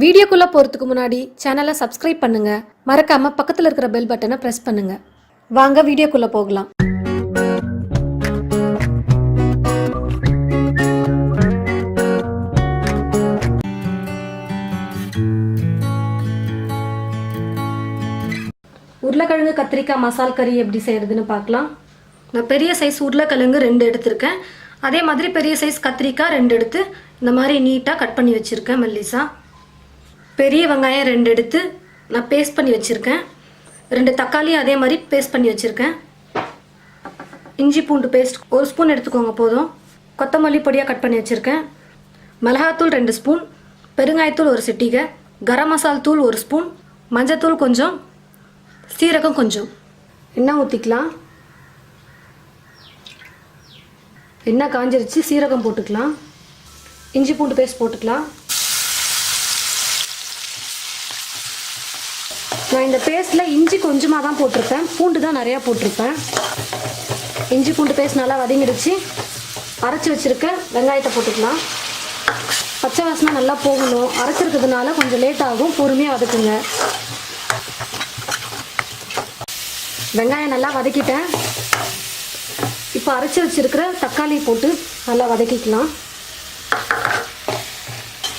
வீடியோக்குள்ள போறதுக்கு முன்னாடி சேனலை சப்ஸ்கிரைப் பண்ணுங்க. மறக்காம பக்கத்துல இருக்கிற பெல் பட்டனை பிரஸ் பண்ணுங்க. வாங்க வீடியோக்குள்ள போகலாம். உருளைக்கிழங்கு கத்திரிக்காய் மசால் கறி எப்படி செய்யறதுன்னு பார்க்கலாம். நான் பெரிய சைஸ் உருளைக்கிழங்கு 2 எடுத்திருக்கேன். அதே மாதிரி பெரிய சைஸ் கத்திரிக்காய் 2 எடுத்து இந்த மாதிரி நீட்டாக கட் பண்ணி வச்சுருக்கேன். மெல்லிசா பெரிய வெங்காயம் 2 எடுத்து நான் பேஸ்ட் பண்ணி வச்சுருக்கேன். 2 தக்காளி அதே மாதிரி பேஸ்ட் பண்ணி வச்சுருக்கேன். இஞ்சி பூண்டு பேஸ்ட் 1 ஸ்பூன் எடுத்துக்கோங்க போதும். கொத்தமல்லி பொடியாக கட் பண்ணி வச்சுருக்கேன். மிளகாத்தூள் 2 ஸ்பூன், பெருங்காயத்தூள் 1 சிட்டிகை, கரம் மசால் தூள் 1 ஸ்பூன், மஞ்சத்தூள் கொஞ்சம், சீரகம் கொஞ்சம். எண்ணெய் ஊற்றிக்கலாம். எண்ணெய் காஞ்சிருச்சு. சீரகம் போட்டுக்கலாம். இஞ்சி பூண்டு பேஸ்ட் போட்டுக்கலாம். நான் இந்த பேஸ்ட்டில் இஞ்சி கொஞ்சமாக தான் போட்டிருப்பேன், பூண்டு தான் நிறையா போட்டிருப்பேன். இஞ்சி பூண்டு பேஸ்ட் நல்லா வதங்கிடுச்சு. அரைச்சி வச்சுருக்க வெங்காயத்தை போட்டுக்கலாம். பச்சை வாசனை நல்லா போகணும். அரைச்சிருக்கிறதுனால கொஞ்சம் லேட் ஆகும், பொறுமையாக வதக்குங்க. வெங்காயம் நல்லா வதக்கிட்டேன். இப்போ அரைச்சி வச்சுருக்கிற தக்காளி போட்டு நல்லா வதக்கிக்கலாம்.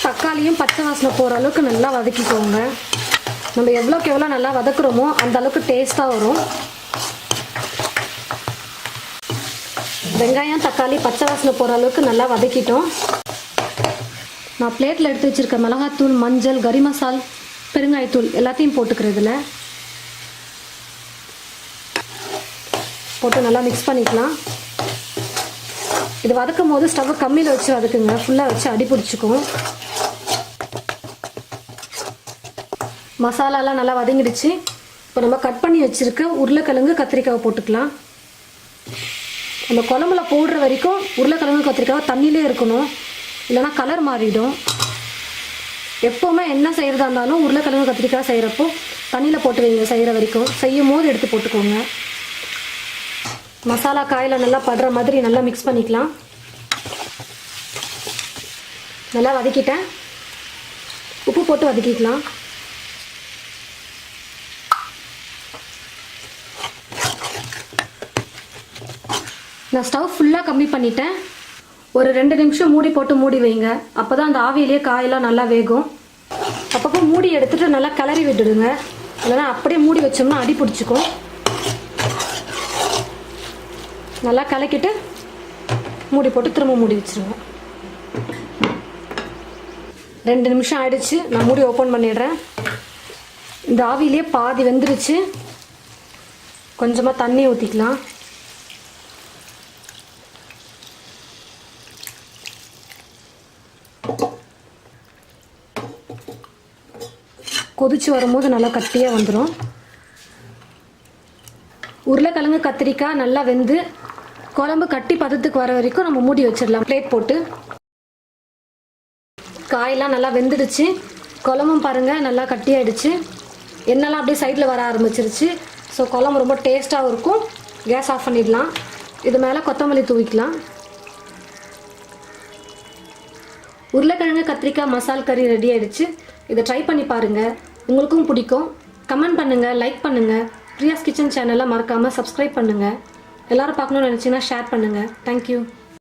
தக்காளியும் பச்சை வாசனை போகிற அளவுக்கு நல்லா வதக்கிக்கோங்க. நம்ம எவ்வளோக்கு எவ்வளோ நல்லா வதக்குறோமோ அந்த அளவுக்கு டேஸ்ட்டாக வரும். வெங்காயம் தக்காளி பச்சை வாசனை போகிற அளவுக்கு நல்லா வதக்கிட்டோம். நான் பிளேட்டில் எடுத்து வச்சுருக்க மிளகாத்தூள், மஞ்சள், கறி மசால், பெருங்காயத்தூள் எல்லாத்தையும் போட்டுக்கிறதுல போட்டு நல்லா மிக்ஸ் பண்ணிக்கலாம். இது வதக்கும் போது ஸ்டவ்வை கம்மியில் வச்சு வதக்குங்க. ஃபுல்லாக வச்சு அடி பிடிச்சிக்கும். மசாலாலாம் நல்லா வதங்கிடுச்சு. இப்போ நம்ம கட் பண்ணி வச்சுருக்க உருளைக்கிழங்கு கத்திரிக்காவை போட்டுக்கலாம். நம்ம குழம்புல போடுற வரைக்கும் உருளைக்கிழங்கு கத்திரிக்காவை தண்ணியிலே இருக்கணும், இல்லைனா கலர் மாறிடும். எப்போவுமே என்ன செய்கிறதா இருந்தாலும் உருளைக்கிழங்கு கத்திரிக்காய் செய்கிறப்போ தண்ணியில் போட்டு வைங்க. செய்கிற வரைக்கும் செய்யும் போது எடுத்து போட்டுக்கோங்க. மசாலா காயில் நல்லா படுற மாதிரி நல்லா மிக்ஸ் பண்ணிக்கலாம். நல்லா வதக்கிட்டேன். உப்பு போட்டு வதக்கிக்கலாம். நான் ஸ்டவ் ஃபுல்லாக கம்மி பண்ணிட்டேன். ஒரு 2 நிமிஷம் மூடி போட்டு மூடி வைங்க. அப்போ தான் அந்த ஆவியிலே காயெல்லாம் நல்லா வேகும். அப்பப்போ மூடி எடுத்துகிட்டு நல்லா கிளறி விட்டுடுங்க. இல்லைனா அப்படியே மூடி வச்சோம்னா அடி பிடிச்சிக்கும். நல்லா கலக்கிட்டு மூடி போட்டு திரும்ப மூடி வச்சுருங்க. 2 நிமிஷம் ஆயிடுச்சு. நான் மூடி ஓப்பன் பண்ணிடுறேன். இந்த ஆவியிலே பாதி வெந்துருச்சு. கொஞ்சமாக தண்ணி ஊற்றிக்கலாம். கொதிச்சு வரும்போது நல்லா கட்டியாக வந்துடும். உருளைக்கிழங்கு கத்திரிக்காய் நல்லா வெந்து குழம்பு கட்டி பதத்துக்கு வர வரைக்கும் நம்ம மூடி வச்சிடலாம். பிளேட் போட்டு காயெல்லாம் நல்லா வெந்துடுச்சு. குழம்பும் பாருங்கள் நல்லா கட்டியாயிடுச்சு. எண்ணெய்லாம் அப்படியே சைடில் வர ஆரம்பிச்சிருச்சு. ஸோ குழம்பு ரொம்ப டேஸ்ட்டாகவும் இருக்கும். கேஸ் ஆஃப் பண்ணிடலாம். இது மேலே கொத்தமல்லி தூவிக்கலாம். உருளைக்கிழங்கு கத்திரிக்காய் மசால் கறி ரெடி ஆகிடுச்சு. இதை ட்ரை பண்ணி பாருங்கள். உங்களுக்கும் பிடிக்கும். கமெண்ட் பண்ணுங்கள், லைக் பண்ணுங்கள். பிரியாஸ் கிச்சன் சேனலை மறக்காமல் சப்ஸ்கிரைப் பண்ணுங்கள். எல்லோரும் பார்க்கணுன்னு நினச்சிங்கன்னா ஷேர் பண்ணுங்கள். தேங்க்யூ.